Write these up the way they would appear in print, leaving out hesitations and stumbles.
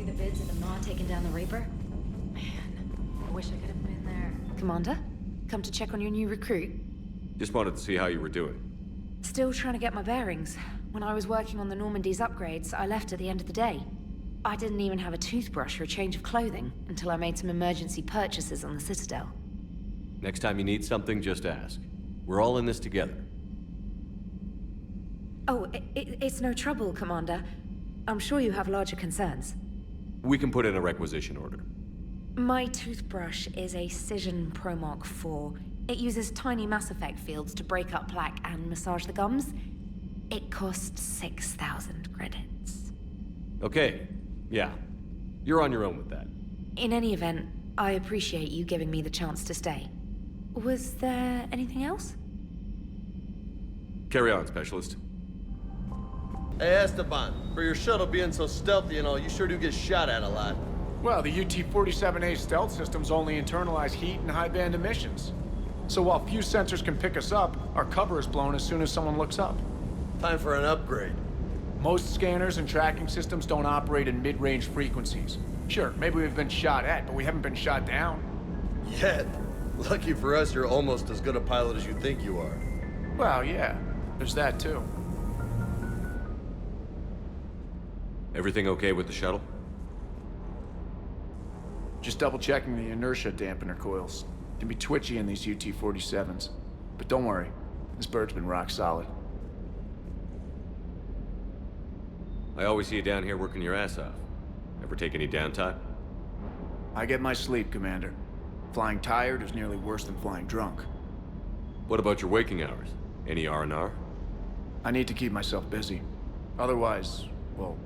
the vids of the Ma taking down the Reaper? Man, I wish I could have been there. Commander, come to check on your new recruit. Just wanted to see how you were doing. Still trying to get my bearings. When I was working on the Normandy's upgrades, I left at the end of the day. I didn't even have a toothbrush or a change of clothing until I made some emergency purchases on the Citadel. Next time you need something, just ask. We're all in this together. Oh, it's no trouble, Commander. I'm sure you have larger concerns. We can put in a requisition order. My toothbrush is a Cision Pro Mark IV. It uses tiny Mass Effect fields to break up plaque and massage the gums. It costs 6,000 credits. Okay, yeah. You're on your own with that. In any event, I appreciate you giving me the chance to stay. Was there anything else? Carry on, Specialist. Hey, Esteban, for your shuttle being so stealthy and all, you sure do get shot at a lot. Well, the UT-47A stealth systems only internalize heat and high-band emissions. So while few sensors can pick us up, our cover is blown as soon as someone looks up. Time for an upgrade. Most scanners and tracking systems don't operate in mid-range frequencies. Sure, maybe we've been shot at, but we haven't been shot down. Yet. Lucky for us, you're almost as good a pilot as you think you are. Well, yeah, there's that too. Everything okay with the shuttle? Just double-checking the inertia dampener coils. Can be twitchy in these UT-47s. But don't worry, this bird's been rock solid. I always see you down here working your ass off. Ever take any downtime? I get my sleep, Commander. Flying tired is nearly worse than flying drunk. What about your waking hours? Any R&R? I need to keep myself busy. Otherwise, well,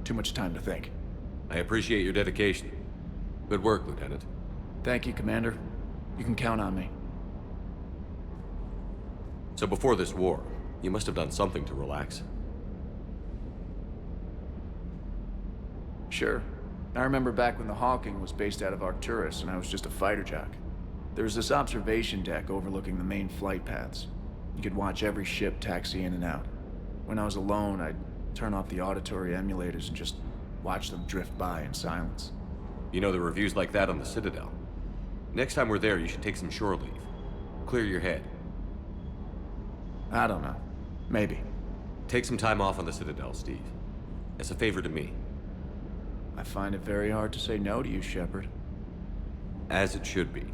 too much time to think. I appreciate your dedication. Good work, Lieutenant. Thank you, Commander. You can count on me. So before this war, you must have done something to relax. Sure. I remember back when the Hawking was based out of Arcturus and I was just a fighter jock. There was this observation deck overlooking the main flight paths. You could watch every ship taxi in and out. When I was alone, I'd turn off the auditory emulators and just watch them drift by in silence. You know, the reviews like that on the Citadel. Next time we're there, you should take some shore leave. Clear your head. I don't know. Maybe. Take some time off on the Citadel, Steve. As a favor to me. I find it very hard to say no to you, Shepard. As it should be.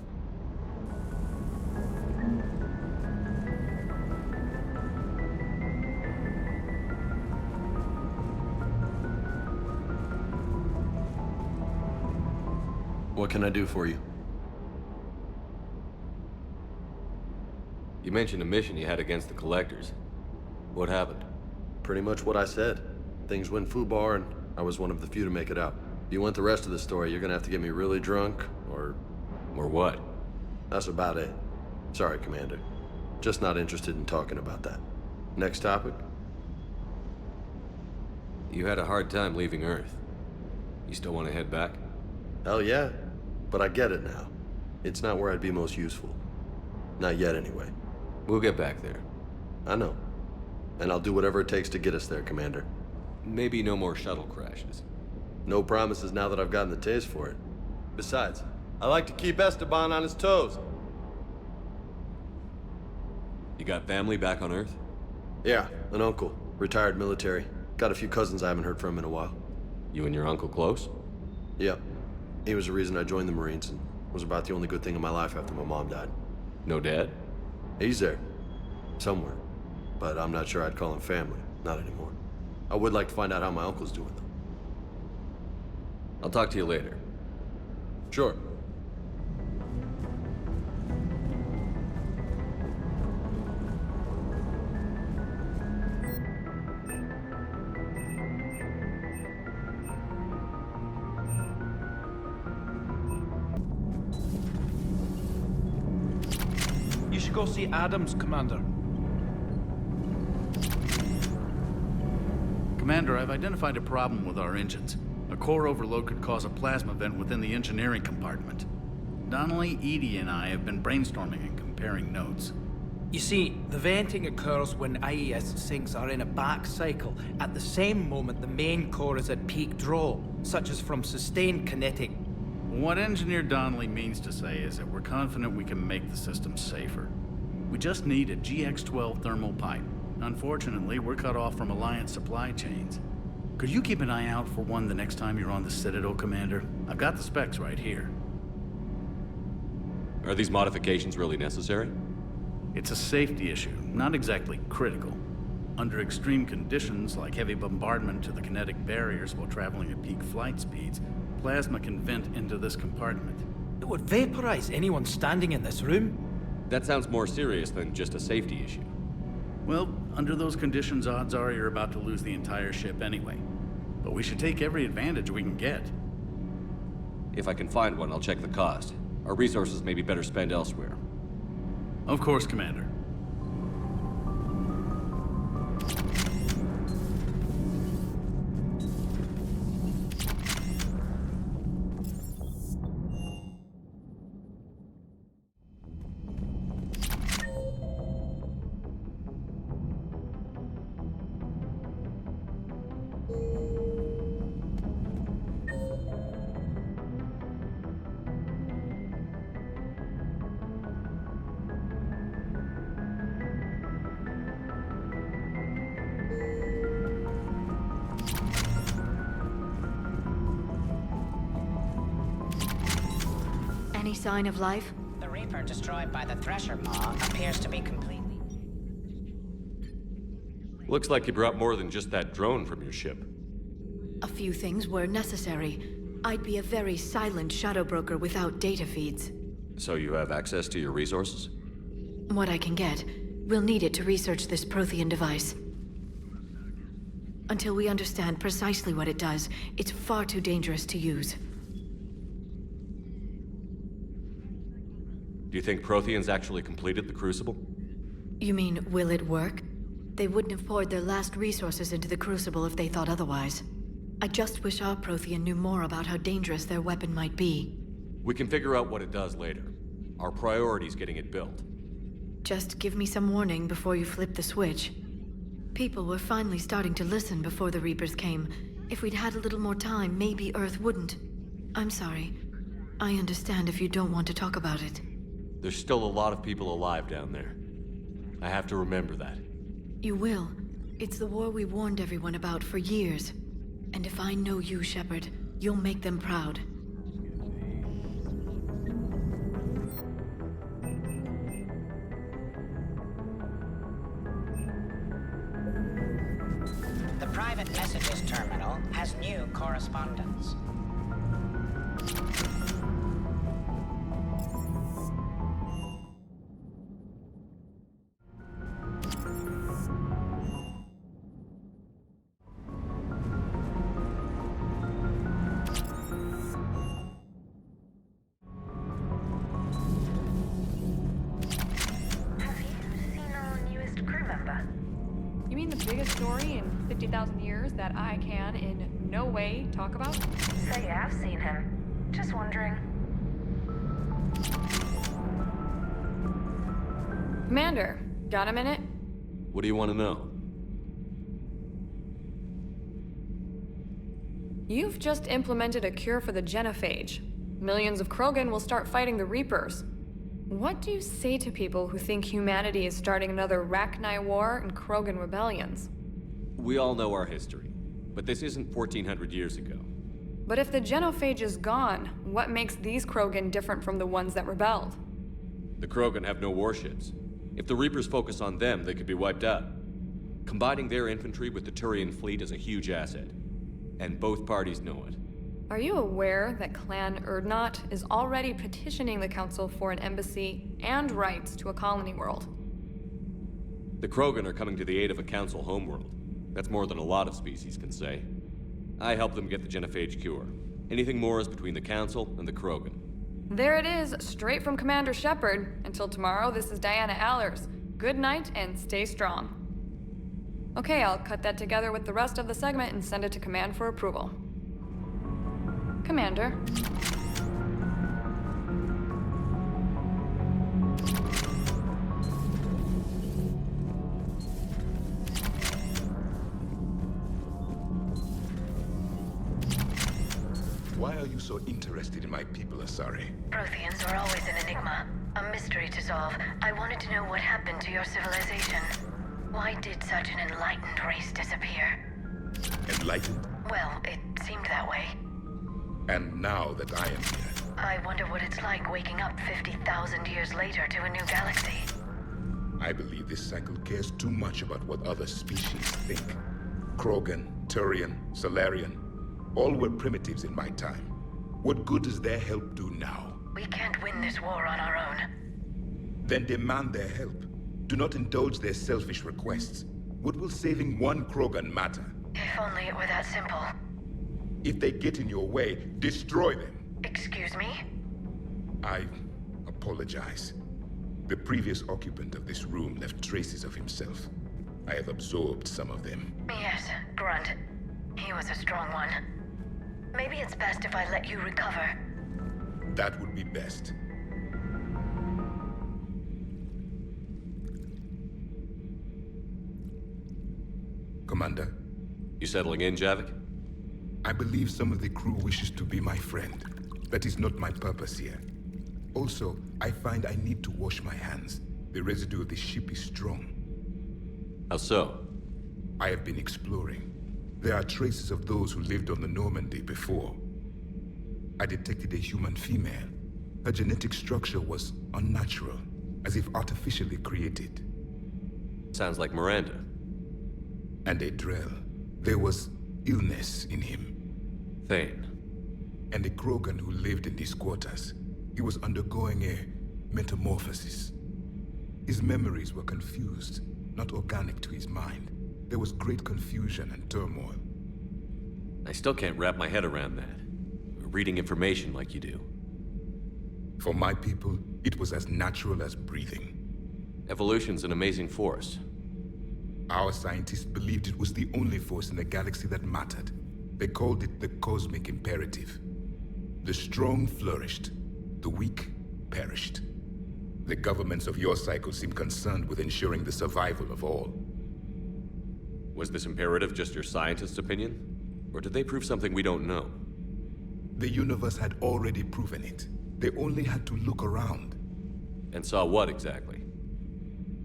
What can I do for you? You mentioned a mission you had against the Collectors. What happened? Pretty much what I said. Things went foobar and I was one of the few to make it out. If you want the rest of the story, you're gonna have to get me really drunk, or... Or what? That's about it. Sorry, Commander. Just not interested in talking about that. Next topic? You had a hard time leaving Earth. You still want to head back? Hell yeah. But I get it now. It's not where I'd be most useful. Not yet, anyway. We'll get back there. I know. And I'll do whatever it takes to get us there, Commander. Maybe no more shuttle crashes. No promises now that I've gotten the taste for it. Besides, I like to keep Esteban on his toes. You got family back on Earth? Yeah, an uncle. Retired military. Got a few cousins I haven't heard from in a while. You and your uncle close? Yep. He was the reason I joined the Marines and was about the only good thing in my life after my mom died. No dad? He's there. Somewhere. But I'm not sure I'd call him family. Not anymore. I would like to find out how my uncle's doing, though. I'll talk to you later. Sure. You should go see Adams, Commander. Commander, I've identified a problem with our engines. A core overload could cause a plasma vent within the engineering compartment. Donnelly, Edie, and I have been brainstorming and comparing notes. You see, the venting occurs when IES sinks are in a back cycle at the same moment the main core is at peak draw, such as from sustained kinetic. What Engineer Donnelly means to say is that we're confident we can make the system safer. We just need a GX-12 thermal pipe. Unfortunately, we're cut off from Alliance supply chains. Could you keep an eye out for one the next time you're on the Citadel, Commander? I've got the specs right here. Are these modifications really necessary? It's a safety issue, not exactly critical. Under extreme conditions, like heavy bombardment to the kinetic barriers while traveling at peak flight speeds, plasma can vent into this compartment. It would vaporize anyone standing in this room. That sounds more serious than just a safety issue. Well, under those conditions, odds are you're about to lose the entire ship anyway. But we should take every advantage we can get. If I can find one, I'll check the cost. Our resources may be better spent elsewhere. Of course, Commander. Any sign of life? The Reaper destroyed by the Thresher Maw appears to be completely... Looks like you brought more than just that drone from your ship. A few things were necessary. I'd be a very silent shadow broker without data feeds. So you have access to your resources? What I can get. We'll need it to research this Prothean device. Until we understand precisely what it does, it's far too dangerous to use. Do you think Protheans actually completed the Crucible? You mean, will it work? They wouldn't have poured their last resources into the Crucible if they thought otherwise. I just wish our Prothean knew more about how dangerous their weapon might be. We can figure out what it does later. Our priority's getting it built. Just give me some warning before you flip the switch. People were finally starting to listen before the Reapers came. If we'd had a little more time, maybe Earth wouldn't. I'm sorry. I understand if you don't want to talk about it. There's still a lot of people alive down there. I have to remember that. You will. It's the war we warned everyone about for years. And if I know you, Shepard, you'll make them proud. The private messages terminal has new correspondence. You mean the biggest story in 50,000 years that I can, in no way, talk about? So yeah, I've seen him. Just wondering. Commander, got a minute? What do you want to know? You've just implemented a cure for the genophage. Millions of Krogan will start fighting the Reapers. What do you say to people who think humanity is starting another Rachni War and Krogan rebellions? We all know our history, but this isn't 1400 years ago. But if the genophage is gone, what makes these Krogan different from the ones that rebelled? The Krogan have no warships. If the Reapers focus on them, they could be wiped out. Combining their infantry with the Turian fleet is a huge asset, and both parties know it. Are you aware that Clan Urdnot is already petitioning the Council for an embassy and rights to a colony world? The Krogan are coming to the aid of a Council homeworld. That's more than a lot of species can say. I helped them get the genophage cure. Anything more is between the Council and the Krogan. There it is, straight from Commander Shepard. Until tomorrow, this is Diana Allers. Good night and stay strong. Okay, I'll cut that together with the rest of the segment and send it to Command for approval. Commander. Why are you so interested in my people, Asari? Protheans are always an enigma, a mystery to solve. I wanted to know what happened to your civilization. Why did such an enlightened race disappear? Enlightened? Well, it seemed that way. And now that I am here, I wonder what it's like waking up 50,000 years later to a new galaxy. I believe this cycle cares too much about what other species think. Krogan, Turian, Solarian, all were primitives in my time. What good does their help do now? We can't win this war on our own. Then demand their help. Do not indulge their selfish requests. What will saving one Krogan matter? If only it were that simple. If they get in your way, destroy them. Excuse me? I apologize. The previous occupant of this room left traces of himself. I have absorbed some of them. Yes, Grunt. He was a strong one. Maybe it's best if I let you recover. That would be best. Commander? You settling in, Javik? I believe some of the crew wishes to be my friend. That is not my purpose here. Also, I find I need to wash my hands. The residue of the ship is strong. How so? I have been exploring. There are traces of those who lived on the Normandy before. I detected a human female. Her genetic structure was unnatural, as if artificially created. Sounds like Miranda. And a Drell. There was illness in him. Thane. And a Krogan who lived in these quarters. He was undergoing a metamorphosis. His memories were confused, not organic to his mind. There was great confusion and turmoil. I still can't wrap my head around that. Reading information like you do. For my people, it was as natural as breathing. Evolution's an amazing force. Our scientists believed it was the only force in the galaxy that mattered. They called it the cosmic imperative. The strong flourished, the weak perished. The governments of your cycle seem concerned with ensuring the survival of all. Was this imperative just your scientist's opinion? Or did they prove something we don't know? The universe had already proven it. They only had to look around. And saw what exactly?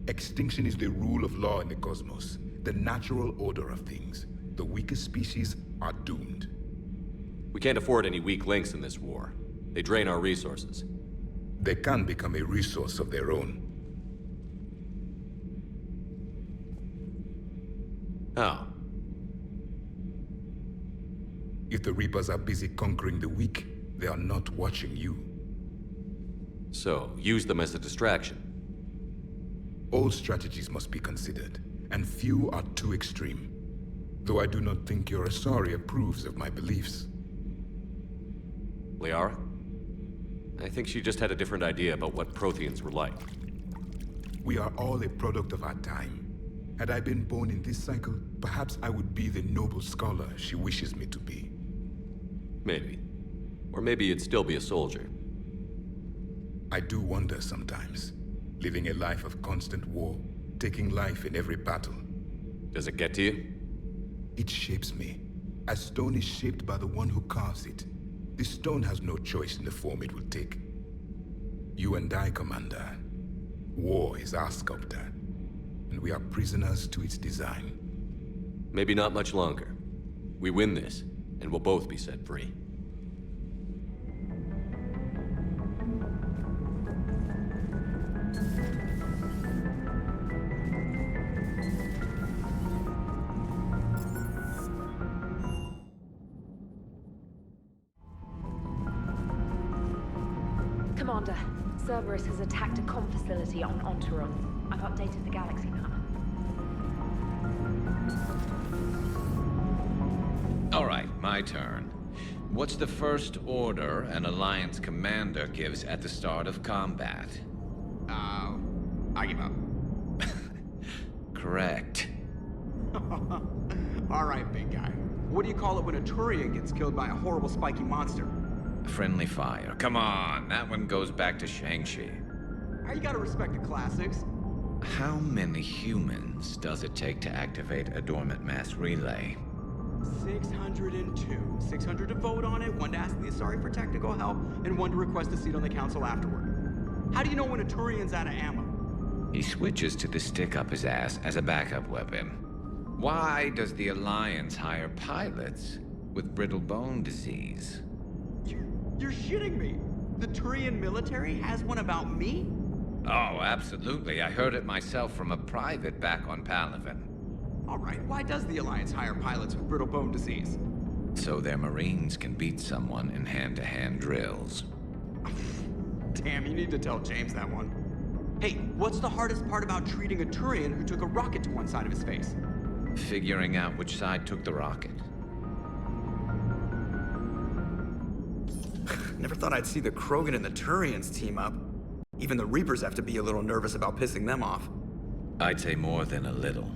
Extinction is the rule of law in the cosmos, the natural order of things. The weakest species are doomed. We can't afford any weak links in this war. They drain our resources. They can become a resource of their own. How? If the Reapers are busy conquering the weak, they are not watching you. So, use them as a distraction. All strategies must be considered, and few are too extreme. Though I do not think your Asari approves of my beliefs. Liara? I think she just had a different idea about what Protheans were like. We are all a product of our time. Had I been born in this cycle, perhaps I would be the noble scholar she wishes me to be. Maybe. Or maybe you'd still be a soldier. I do wonder sometimes. Living a life of constant war, taking life in every battle. Does it get to you? It shapes me. As stone is shaped by the one who carves it. The stone has no choice in the form it will take. You and I, Commander. War is our sculptor. And we are prisoners to its design. Maybe not much longer. We win this, and we'll both be set free. Commander, Cerberus has attacked a comm facility on Ontaron. I've updated the galaxy map. All right, my turn. What's the first order an Alliance commander gives at the start of combat? I give up. Correct. All right, big guy. What do you call it when a Turian gets killed by a horrible spiky monster? Friendly fire. Come on, that one goes back to Shang-Chi. You gotta respect the classics. How many humans does it take to activate a dormant mass relay? 602. 600 to vote on it, 1 to ask the Asari for technical help, and 1 to request a seat on the council afterward. How do you know when a Turian's out of ammo? He switches to the stick up his ass as a backup weapon. Why does the Alliance hire pilots with brittle bone disease? You're shitting me! The Turian military has one about me? Oh, absolutely. I heard it myself from a private back on Palaven. Alright, why does the Alliance hire pilots with brittle bone disease? So their Marines can beat someone in hand-to-hand drills. Damn, you need to tell James that one. Hey, what's the hardest part about treating a Turian who took a rocket to one side of his face? Figuring out which side took the rocket. Never thought I'd see the Krogan and the Turians team up. Even the Reapers have to be a little nervous about pissing them off. I'd say more than a little.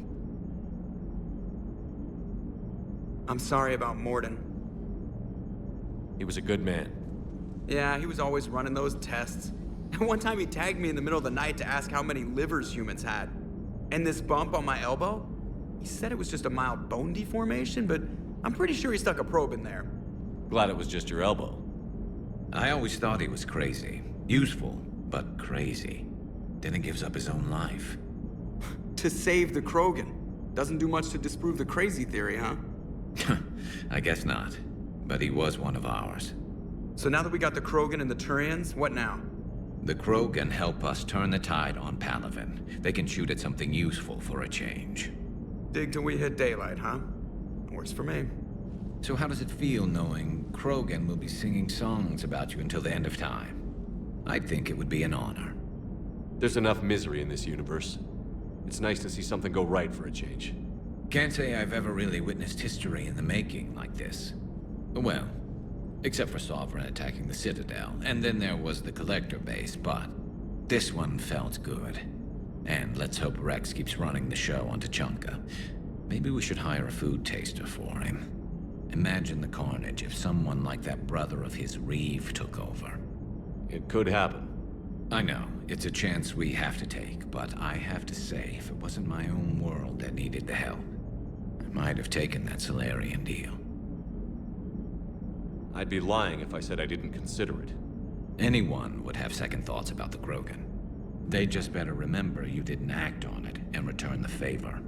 I'm sorry about Morden. He was a good man. Yeah, he was always running those tests. And one time he tagged me in the middle of the night to ask how many livers humans had. And this bump on my elbow? He said it was just a mild bone deformation, but I'm pretty sure he stuck a probe in there. Glad it was just your elbow. I always thought he was crazy. Useful, but crazy. Then he gives up his own life. To save the Krogan. Doesn't do much to disprove the crazy theory, huh? I guess not. But he was one of ours. So now that we got the Krogan and the Turians, what now? The Krogan help us turn the tide on Palaven. They can shoot at something useful for a change. Dig till we hit daylight, huh? Works for me. So how does it feel knowing Krogan will be singing songs about you until the end of time? I'd think it would be an honor. There's enough misery in this universe. It's nice to see something go right for a change. Can't say I've ever really witnessed history in the making like this. Well, except for Sovereign attacking the Citadel, and then there was the Collector base, but this one felt good. And let's hope Rex keeps running the show on Tuchanka. Maybe we should hire a food taster for him. Imagine the carnage if someone like that brother of his, Reeve, took over. It could happen. I know, it's a chance we have to take, but I have to say, if it wasn't my own world that needed the help, I might have taken that Solarian deal. I'd be lying if I said I didn't consider it. Anyone would have second thoughts about the Krogan. They just better remember you didn't act on it and return the favor.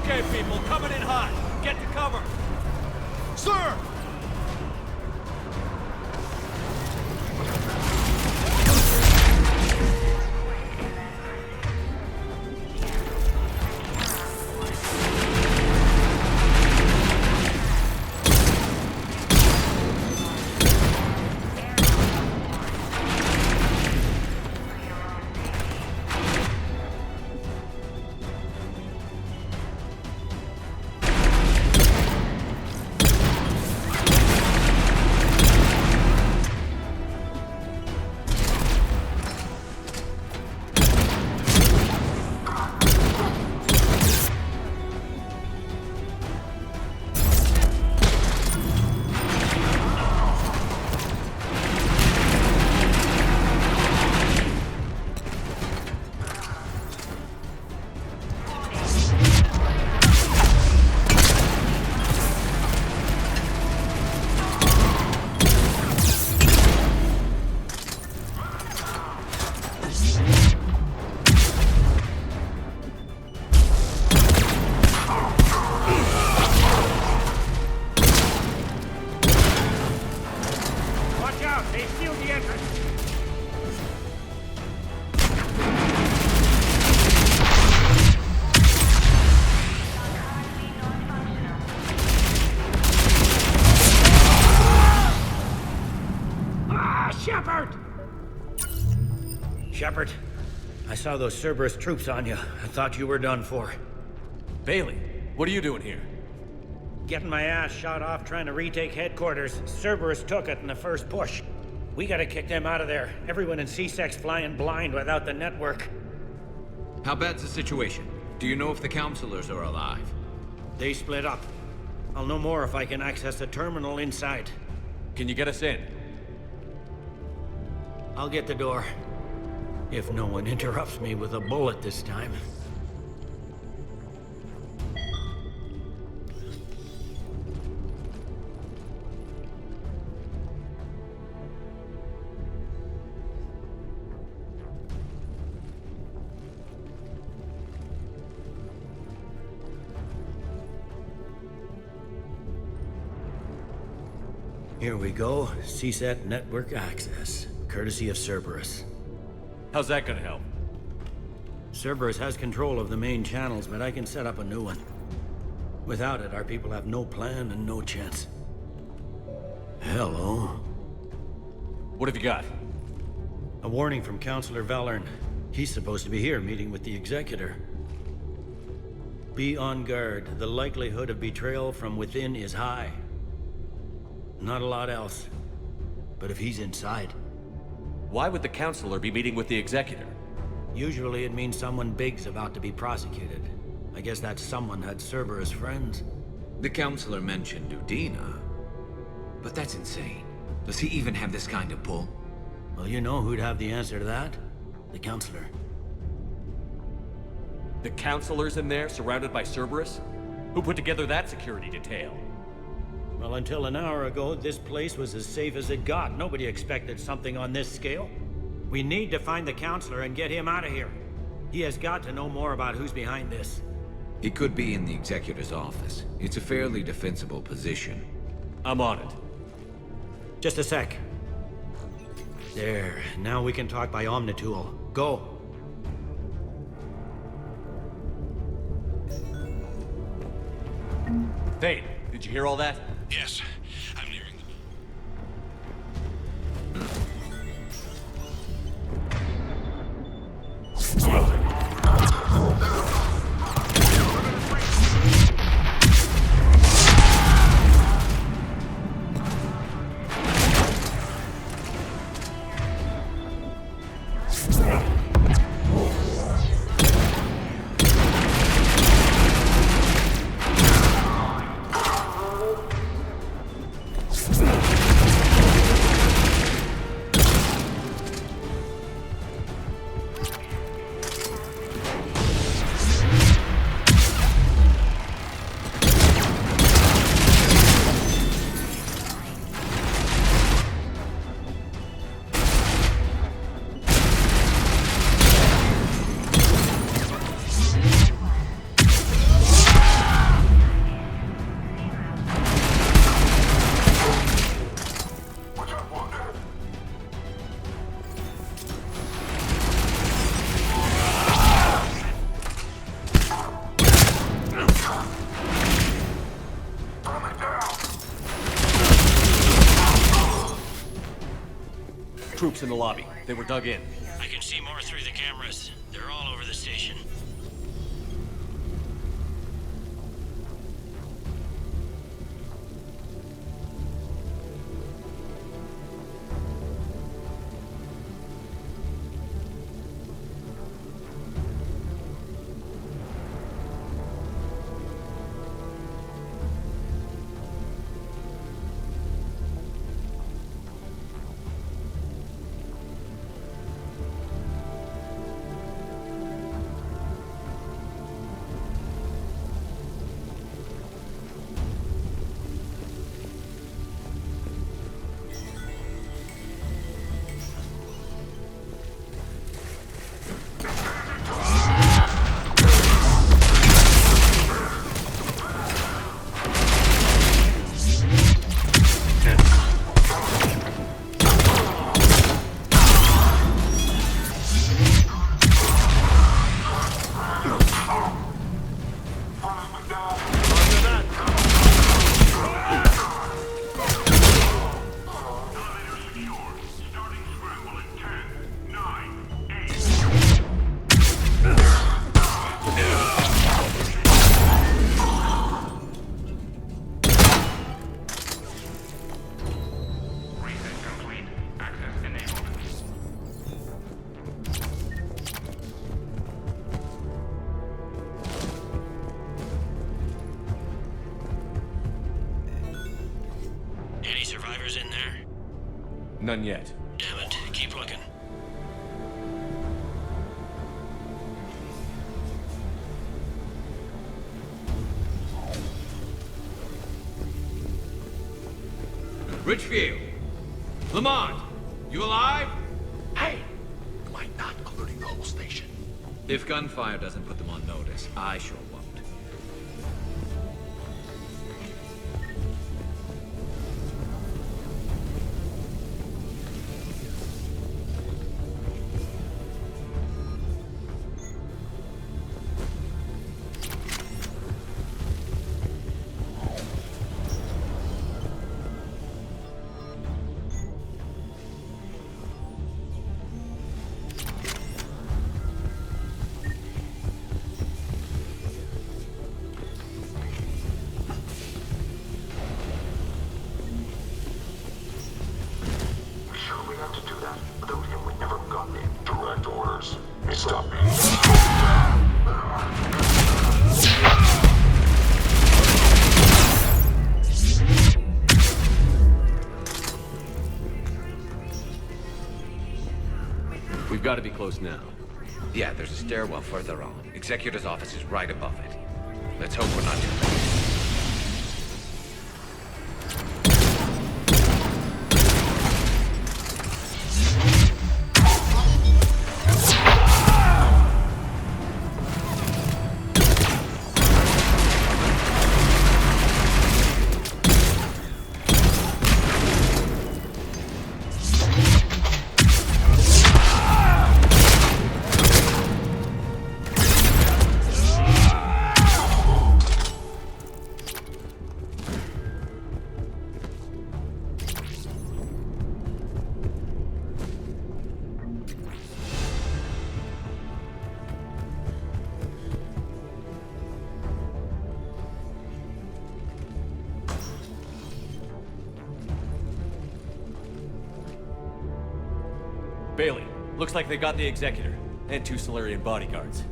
Okay, people, coming in hot. Get to cover. Sir! Shepard, I saw those Cerberus troops on you. I thought you were done for. Bailey, what are you doing here? Getting my ass shot off trying to retake headquarters. Cerberus took it in the first push. We gotta kick them out of there. Everyone in C-Sec's flying blind without the network. How bad's the situation? Do you know if the counselors are alive? They split up. I'll know more if I can access the terminal inside. Can you get us in? I'll get the door. If no one interrupts me with a bullet this time. Here we go. CSAT network access, courtesy of Cerberus. How's that gonna help? Cerberus has control of the main channels, but I can set up a new one. Without it, our people have no plan and no chance. Hello. What have you got? A warning from Counselor Valern. He's supposed to be here meeting with the Executor. Be on guard. The likelihood of betrayal from within is high. Not a lot else. But if he's inside... Why would the Counselor be meeting with the Executor? Usually it means someone big's about to be prosecuted. I guess that someone had Cerberus friends. The Counselor mentioned Udina. But that's insane. Does he even have this kind of pull? Well, you know who'd have the answer to that? The Counselor. The Counselor's in there, surrounded by Cerberus? Who put together that security detail? Well, until an hour ago, this place was as safe as it got. Nobody expected something on this scale. We need to find the Counselor and get him out of here. He has got to know more about who's behind this. He could be in the Executor's office. It's a fairly defensible position. I'm on it. Just a sec. There. Now we can talk by Omnitool. Go. Thane, did you hear all that? Yes, I'm nearing Troops in the lobby. They were dug in. I can see more through the cameras. They're all over the station. Any survivors in there? None yet. Damn it. Keep looking. Richfield! Lamont! You alive? Hey! You might not alerting the whole station. If gunfire doesn't put them on notice, I sure won't. Stop me. We've got to be close now. Yeah, there's a stairwell further on. Executor's office is right above it. Let's hope we're not too late. Bailey, looks like they got the Executor, and 2 Solarian bodyguards.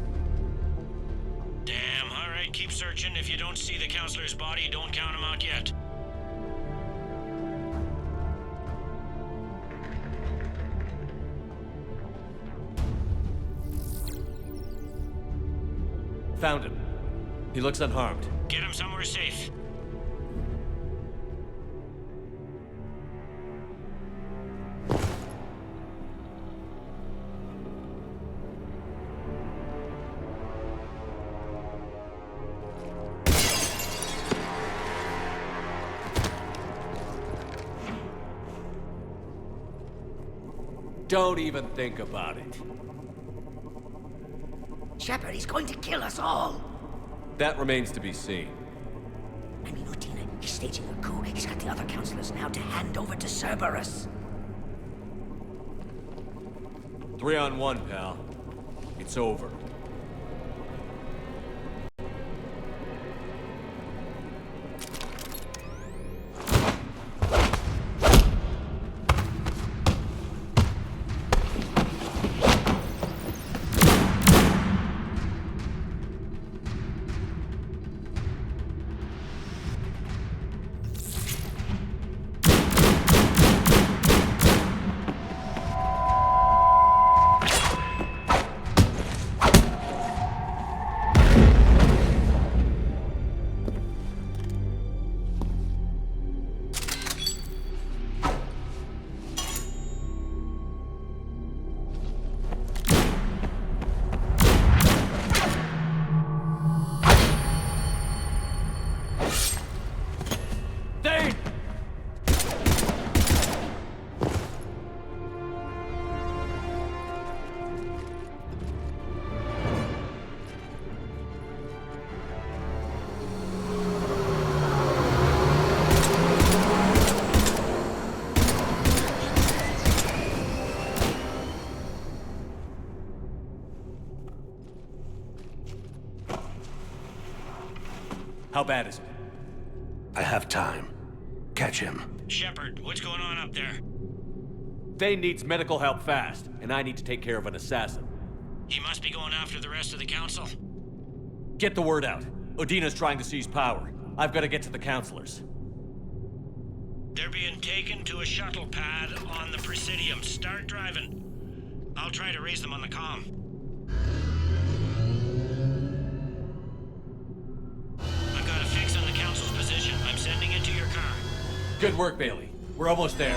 Damn, alright, keep searching. If you don't see the counselor's body, don't count him out yet. Found him. He looks unharmed. Get him somewhere safe. Don't even think about it. Shepard, he's going to kill us all. That remains to be seen. ME3, he's staging a coup. He's got the other counselors now to hand over to Cerberus. 3-on-1, pal. It's over. How bad is it? I have time. Catch him. Shepard, what's going on up there? Thane needs medical help fast, and I need to take care of an assassin. He must be going after the rest of the council. Get the word out. Odina's trying to seize power. I've got to get to the councilors. They're being taken to a shuttle pad on the Presidium. Start driving. I'll try to raise them on the comm. I've got a fix on the council's position. I'm sending it to your car. Good work, Bailey. We're almost there.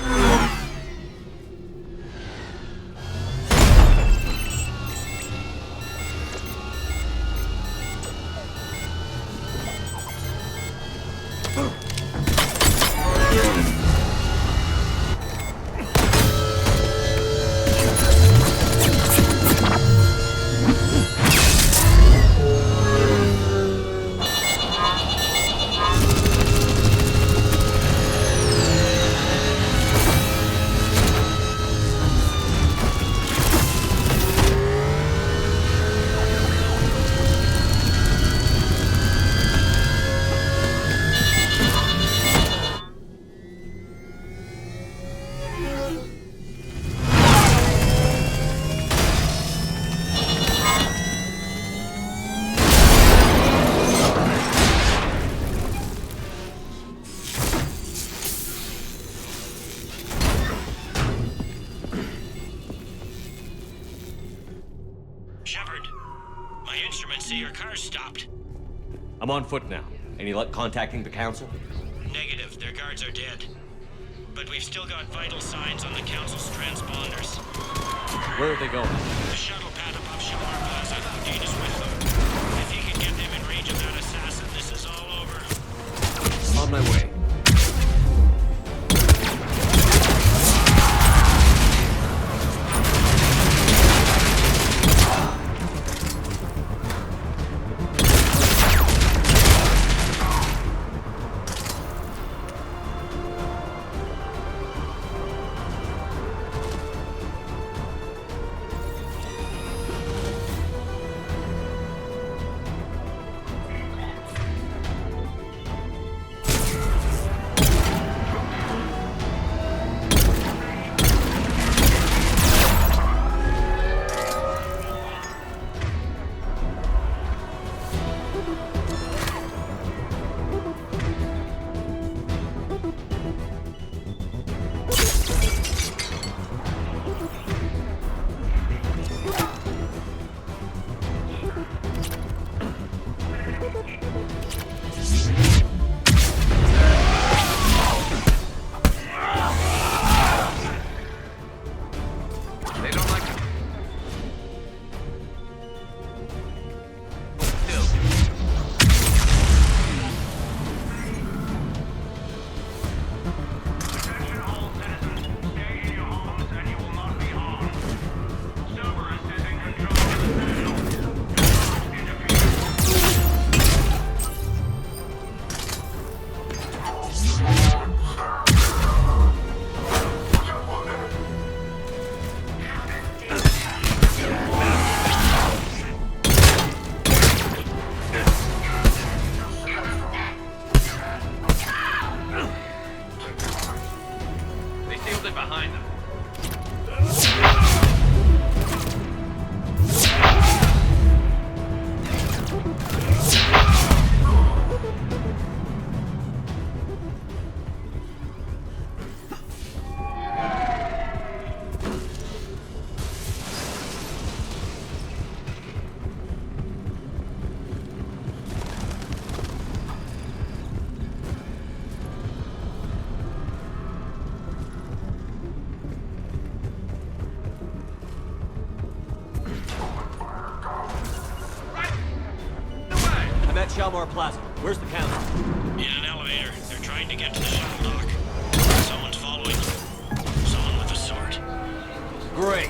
Shepard, my instruments say your car's stopped. I'm on foot now. Any luck contacting the council? Negative, their guards are dead. But we've still got vital signs on the council's transponders. Where are they going? The shuttle pad above Shamar Plaza. Odina's with them. If he can get them in range of that assassin, this is all over. On my way. Salvar Plaza. Where's the council? In an elevator. They're trying to get to the shuttle dock. Someone's following them. Someone with a sword. Great.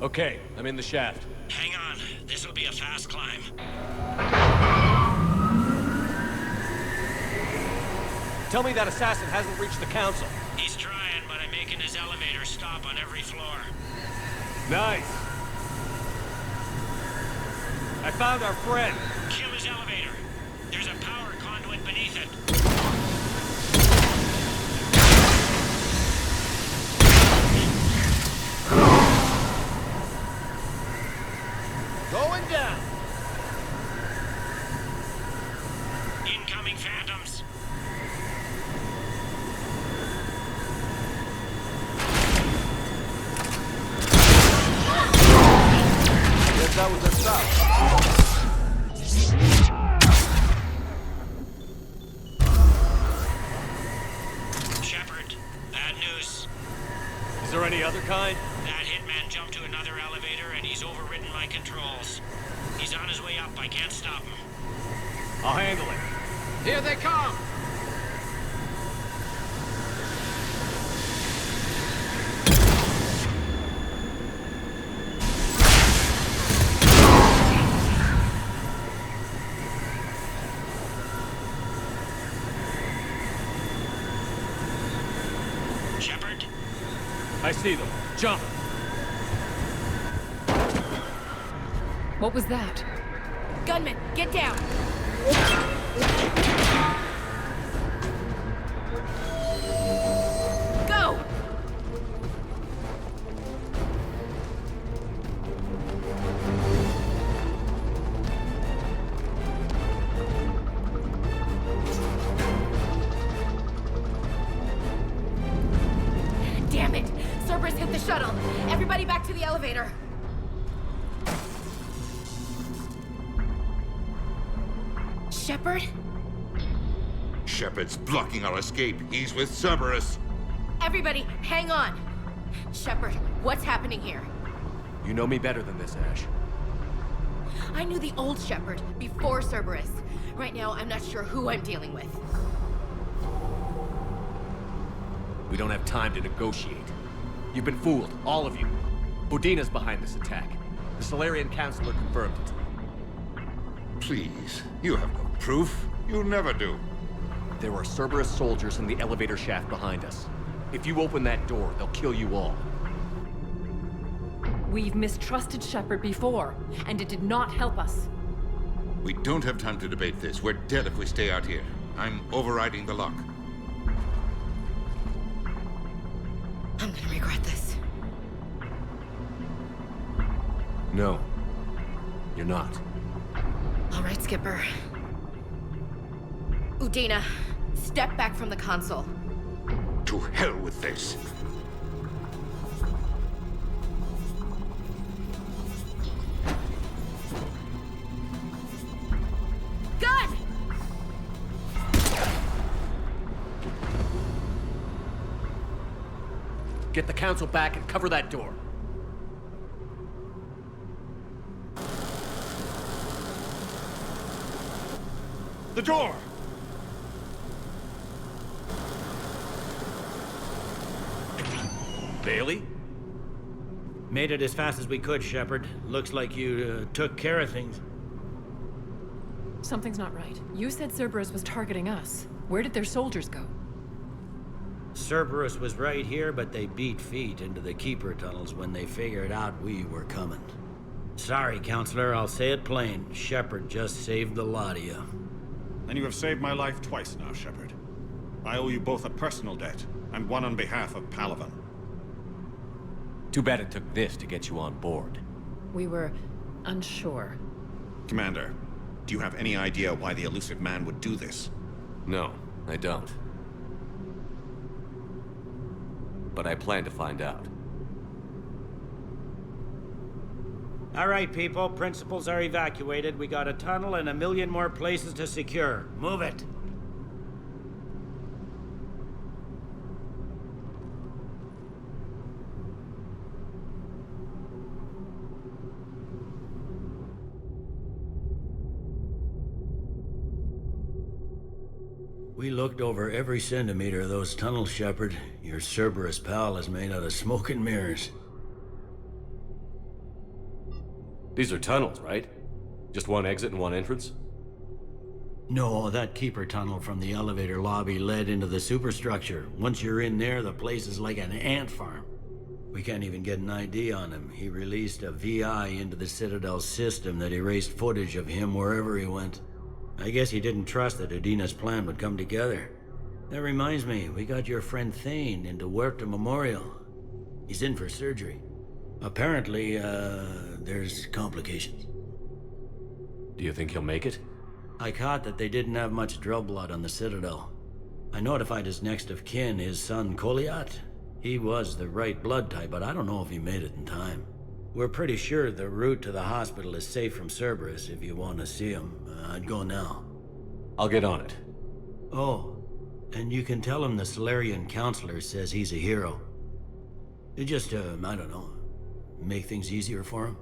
Okay, I'm in the shaft. Hang on. This'll be a fast climb. Tell me that assassin hasn't reached the council. He's trying, but I'm making his elevator stop on every floor. Nice. I found our friend. Kill his elevator. There's a power conduit beneath it. Going down. Incoming phantoms. Guess that was a stop. Shepard, bad news. Is there any other kind? That hitman jumped to another elevator and he's overridden my controls. He's on his way up. I can't stop him. I'll handle it. Here they come! Shepard? I see them. Jump! What was that? Gunman, get down! Go! Damn it! Cerberus hit the shuttle! Everybody back to the elevator! Shepard? Shepard's blocking our escape. He's with Cerberus. Everybody, hang on! Shepard, what's happening here? You know me better than this, Ash. I knew the old Shepard before Cerberus. Right now, I'm not sure who I'm dealing with. We don't have time to negotiate. You've been fooled, all of you. Udina's behind this attack. The Solarian Councilor confirmed it. Please, you have no proof. You'll never do. There are Cerberus soldiers in the elevator shaft behind us. If you open that door, they'll kill you all. We've mistrusted Shepard before, and it did not help us. We don't have time to debate this. We're dead if we stay out here. I'm overriding the lock. I'm gonna regret this. No. You're not. All right, Skipper. Udina, step back from the console. To hell with this. Gun! Get the council back and cover that door. The door! Bailey? Made it as fast as we could, Shepard. Looks like you took care of things. Something's not right. You said Cerberus was targeting us. Where did their soldiers go? Cerberus was right here, but they beat feet into the Keeper tunnels when they figured out we were coming. Sorry, Counselor, I'll say it plain. Shepard just saved the lot of you. And you have saved my life twice now, Shepard. I owe you both a personal debt, and one on behalf of Palaven. Too bad it took this to get you on board. We were unsure. Commander, do you have any idea why the elusive man would do this? No, I don't. But I plan to find out. All right, people. Principals are evacuated. We got a tunnel and 1 million more places to secure. Move it. We looked over every centimeter of those tunnels, Shepard. Your Cerberus pal is made out of smoke and mirrors. These are tunnels, right? Just one exit and one entrance? No, that Keeper tunnel from the elevator lobby led into the superstructure. Once you're in there, the place is like an ant farm. We can't even get an ID on him. He released a VI into the Citadel system that erased footage of him wherever he went. I guess he didn't trust that Udina's plan would come together. That reminds me, we got your friend Thane into Huerta Memorial. He's in for surgery. Apparently, there's complications. Do you think he'll make it? I caught that they didn't have much drill blood on the Citadel. I notified his next of kin, his son Koliat. He was the right blood type, but I don't know if he made it in time. We're pretty sure the route to the hospital is safe from Cerberus. If you want to see him, I'd go now. I'll get on it. Oh, and you can tell him the Solarian counselor says he's a hero. It just, I don't know, make things easier for him.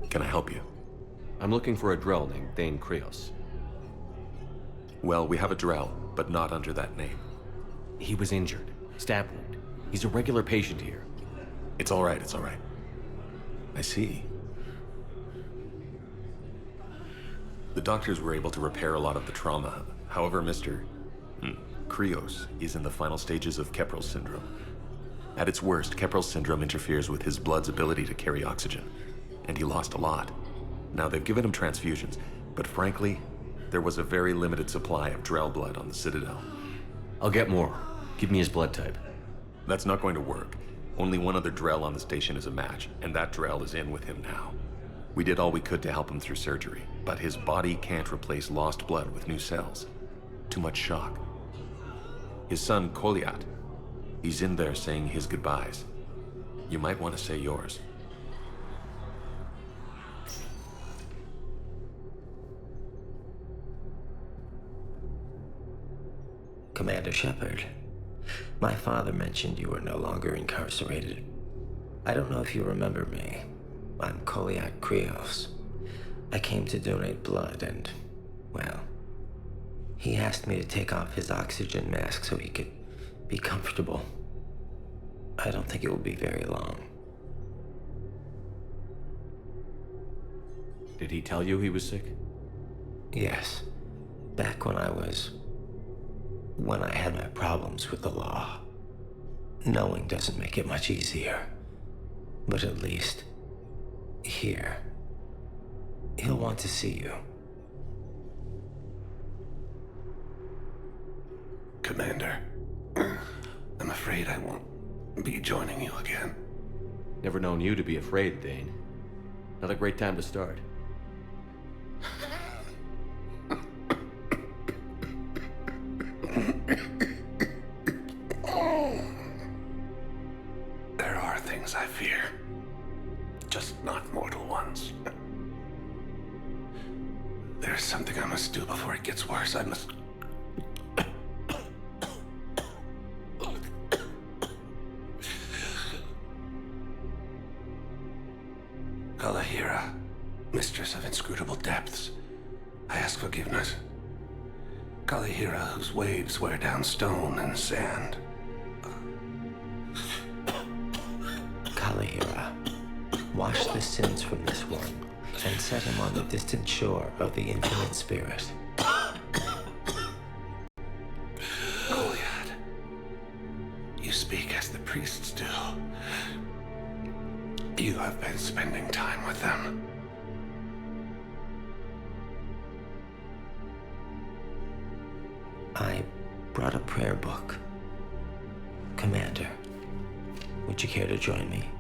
Can I help you? I'm looking for a Drell named Thane Krios. Well, we have a Drell, but not under that name. He was injured. Stab wound. He's a regular patient here. It's all right, it's all right. I see. The doctors were able to repair a lot of the trauma. However, Mr. Krios is in the final stages of Keprel's syndrome. At its worst, Keprel's syndrome interferes with his blood's ability to carry oxygen, and he lost a lot. Now, they've given him transfusions, but frankly, there was a very limited supply of Drell blood on the Citadel. I'll get more. Give me his blood type. That's not going to work. Only one other Drell on the station is a match, and that Drell is in with him now. We did all we could to help him through surgery, but his body can't replace lost blood with new cells. Too much shock. His son, Koliat, he's in there saying his goodbyes. You might want to say yours. Commander Shepard, my father mentioned you were no longer incarcerated. I don't know if you remember me. I'm Koliat Krios. I came to donate blood and, well, he asked me to take off his oxygen mask so he could be comfortable. I don't think it will be very long. Did he tell you he was sick? Yes. Back when I had my problems with the law. Knowing doesn't make it much easier. But at least, here, he'll want to see you. Commander, I'm afraid afraid I won't be joining you again. Never known you to be afraid, Dane. Not a great time to start. There are things I fear. Just not mortal ones. There's something I must do before it gets worse. I must... Kalahira, mistress of inscrutable depths, I ask forgiveness. Kalahira, whose waves wear down stone and sand. Kalahira, wash the sins from this one, and set him on the distant shore of the infinite spirit. Goliath, you speak as the priests do. You have been spending time with them. I brought a prayer book. Commander, would you care to join me?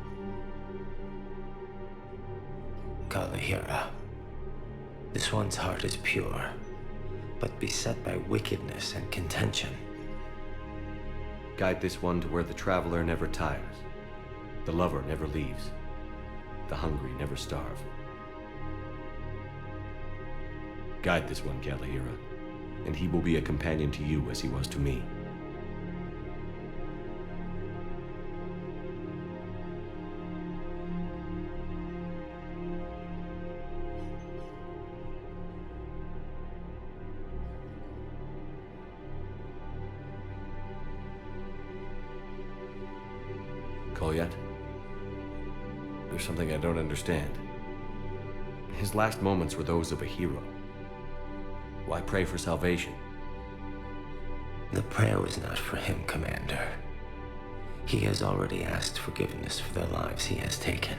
Kalahira, this one's heart is pure, but beset by wickedness and contention. Guide this one to where the traveler never tires, the lover never leaves, the hungry never starve. Guide this one, Kalahira, and he will be a companion to you as he was to me. Kolyat? There's something I don't understand. His last moments were those of a hero. Why pray for salvation? The prayer was not for him, Commander. He has already asked forgiveness for the lives he has taken.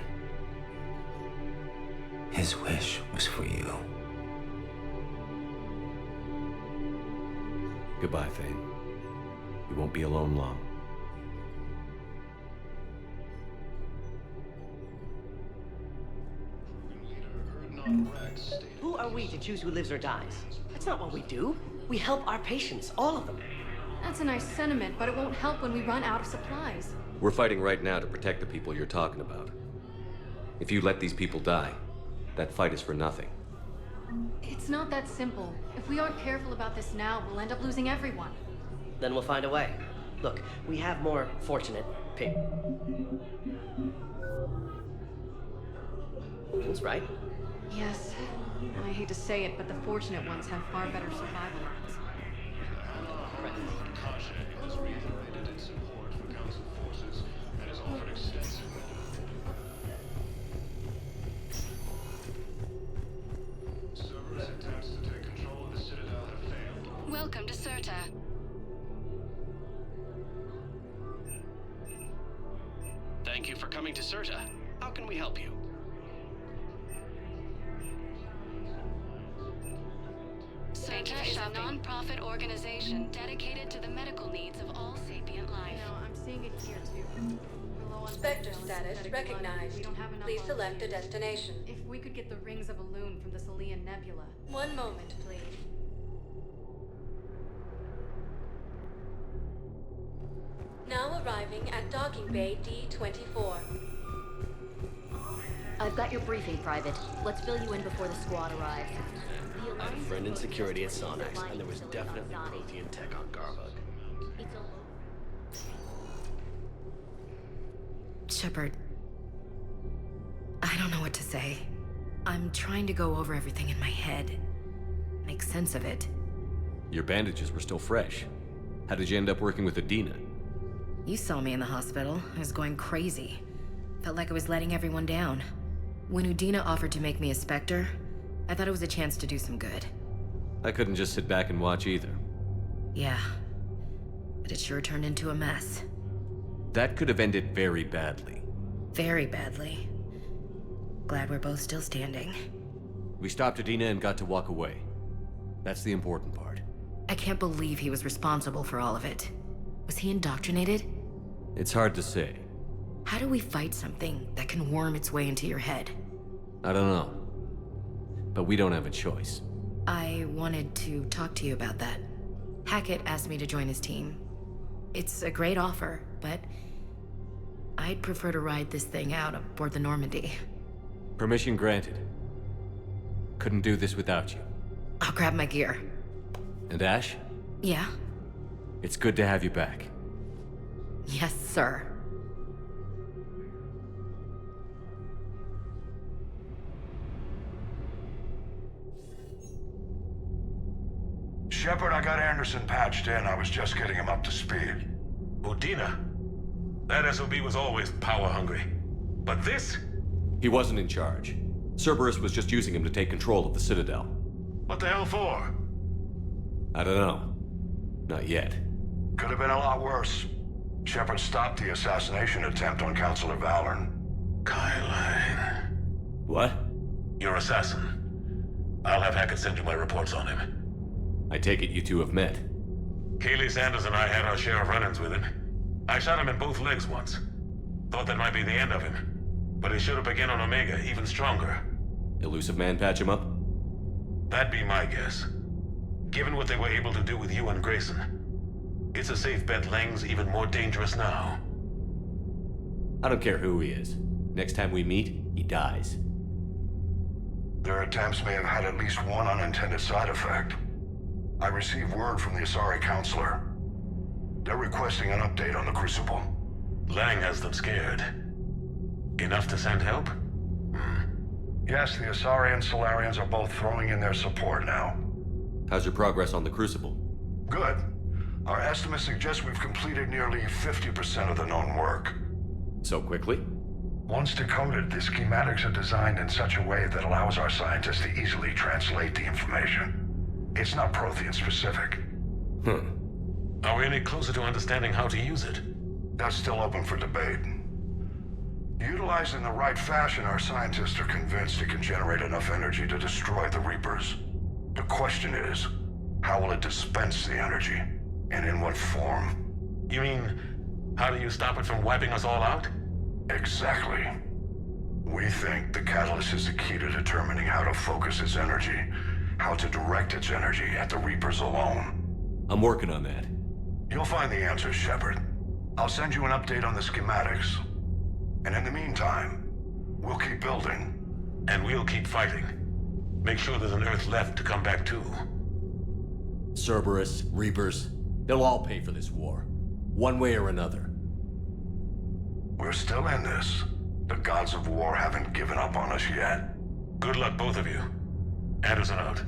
His wish was for you. Goodbye, Thane. You won't be alone long. Who are we to choose who lives or dies? That's not what we do. We help our patients, all of them. That's a nice sentiment, but it won't help when we run out of supplies. We're fighting right now to protect the people you're talking about. If you let these people die, that fight is for nothing. It's not that simple. If we aren't careful about this now, we'll end up losing everyone. Then we'll find a way. Look, we have more fortunate patients, right? Yes, and I hate to say it, but the fortunate ones have far better survival odds. Welcome to Cirta. Thank you for coming to Cirta. How can we help you? Cirta is a non-profit organization dedicated to the medical needs of all sapient life. You know, I'm seeing it here too. Spectre status recognized. We don't have enough Please select a oxygen. destination. If we could get the rings of Elune from the Salian Nebula. One moment, please. Now arriving at docking bay D-24. I've got your briefing, Private. Let's fill you in before the squad arrives. I'm a friend in security at Sonax, and there was definitely protein tech on Garbug. Shepard, I don't know what to say. I'm trying to go over everything in my head. Make sense of it. Your bandages were still fresh. How did you end up working with Adina? You saw me in the hospital. I was going crazy. Felt like I was letting everyone down. When Udina offered to make me a Spectre, I thought it was a chance to do some good. I couldn't just sit back and watch either. Yeah. But it sure turned into a mess. That could have ended very badly. Very badly. Glad we're both still standing. We stopped Adina and got to walk away. That's the important part. I can't believe he was responsible for all of it. Was he indoctrinated? It's hard to say. How do we fight something that can worm its way into your head? I don't know. But we don't have a choice. I wanted to talk to you about that. Hackett asked me to join his team. It's a great offer, but I'd prefer to ride this thing out aboard the Normandy. Permission granted. Couldn't do this without you. I'll grab my gear. And Ash? Yeah? It's good to have you back. Yes, sir. Shepard, I got Anderson patched in. I was just getting him up to speed. Udina? That SOB was always power-hungry. But this? He wasn't in charge. Cerberus was just using him to take control of the Citadel. What the hell for? I don't know. Not yet. Could have been a lot worse. Shepard stopped the assassination attempt on Councilor Valorn. Kyline. What? Your assassin. I'll have Hackett send you my reports on him. I take it you two have met. Kaylee Sanders and I had our share of run-ins with him. I shot him in both legs once. Thought that might be the end of him. But he showed up again on Omega, even stronger. Elusive Man patch him up? That'd be my guess. Given what they were able to do with you and Grayson, it's a safe bet Lang's even more dangerous now. I don't care who he is. Next time we meet, he dies. Their attempts may have had at least one unintended side effect. I received word from the Asari Councilor. They're requesting an update on the Crucible. Lang has them scared. Enough to send help? Yes, the Asari and Solarians are both throwing in their support now. How's your progress on the Crucible? Good. Our estimates suggest we've completed nearly 50% of the known work. So quickly? Once decoded, the schematics are designed in such a way that allows our scientists to easily translate the information. It's not Prothean specific. Are we any closer to understanding how to use it? That's still open for debate. Utilized in the right fashion, our scientists are convinced it can generate enough energy to destroy the Reapers. The question is, how will it dispense the energy? And in what form? You mean, how do you stop it from wiping us all out? Exactly. We think the catalyst is the key to determining how to focus its energy, how to direct its energy at the Reapers alone. I'm working on that. You'll find the answers, Shepard. I'll send you an update on the schematics. And in the meantime, we'll keep building. And we'll keep fighting. Make sure there's an Earth left to come back to. Cerberus, Reapers, they'll all pay for this war. One way or another. We're still in this. The gods of war haven't given up on us yet. Good luck, both of you. Anderson out.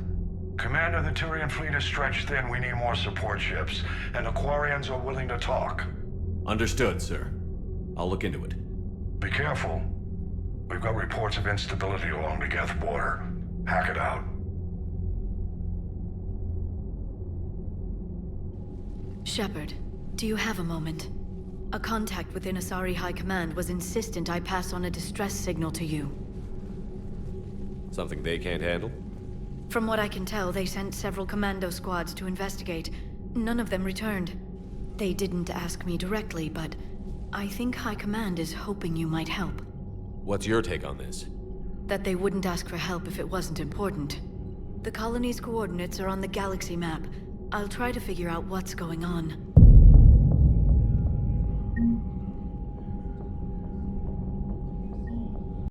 Commander, the Turian fleet is stretched thin. We need more support ships. And the Quarians are willing to talk. Understood, sir. I'll look into it. Be careful. We've got reports of instability along the Geth border. Hack it out. Shepard, do you have a moment? A contact within Asari High Command was insistent I pass on a distress signal to you. Something they can't handle? From what I can tell, they sent several commando squads to investigate. None of them returned. They didn't ask me directly, but I think High Command is hoping you might help. What's your take on this? That they wouldn't ask for help if it wasn't important. The colony's coordinates are on the galaxy map. I'll try to figure out what's going on.